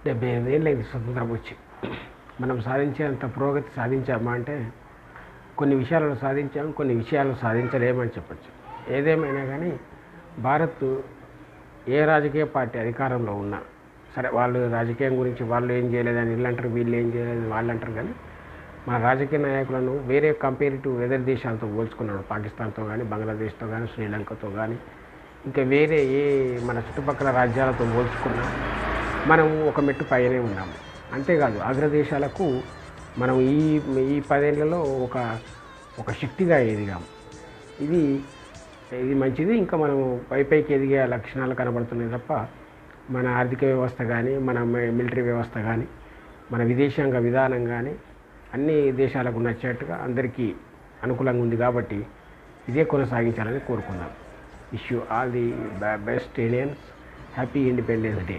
75 ఏళ్ళైంది స్వతంత్రం వచ్చి. మనం సాధించేంత పురోగతి సాధించామా అంటే కొన్ని విషయాలను సాధించాము, కొన్ని విషయాలు సాధించలేమని చెప్పచ్చు. ఏదేమైనా కానీ భారత్ ఏ రాజకీయ పార్టీ అధికారంలో ఉన్నా సరే, వాళ్ళు రాజకీయం గురించి వాళ్ళు ఏం చేయలేదని వీళ్ళు అంటారు, వీళ్ళు ఏం చేయలేదని వాళ్ళు అంటారు. కానీ మన రాజకీయ నాయకులను వేరే కంపేరిటివ్ వెదర్ దేశాలతో పోల్చుకున్నాడు, పాకిస్తాన్తో కానీ, బంగ్లాదేశ్తో కానీ, శ్రీలంకతో కానీ, ఇంకా వేరే ఏ మన చుట్టుపక్కల రాజ్యాలతో పోల్చుకున్నా మనం ఒక మెట్టు పైనే ఉన్నాము. అంతేకాదు అగ్రదేశాలకు మనం ఈ 10 ఏళ్లలో ఒక శక్తిగా ఎదిగాము. ఇది మంచిది. ఇంకా మనం పైకి ఎదిగే లక్షణాలు కనబడుతున్నాయి తప్ప మన ఆర్థిక వ్యవస్థ కానీ, మన మిలిటరీ వ్యవస్థ కానీ, మన విదేశాంగ విధానం కానీ అన్ని దేశాలకు నచ్చేట్టుగా అందరికీ అనుకూలంగా ఉంది. కాబట్టి ఇదే కొనసాగించాలని కోరుకుందాం. Wish you all the best Indians. Happy independence day.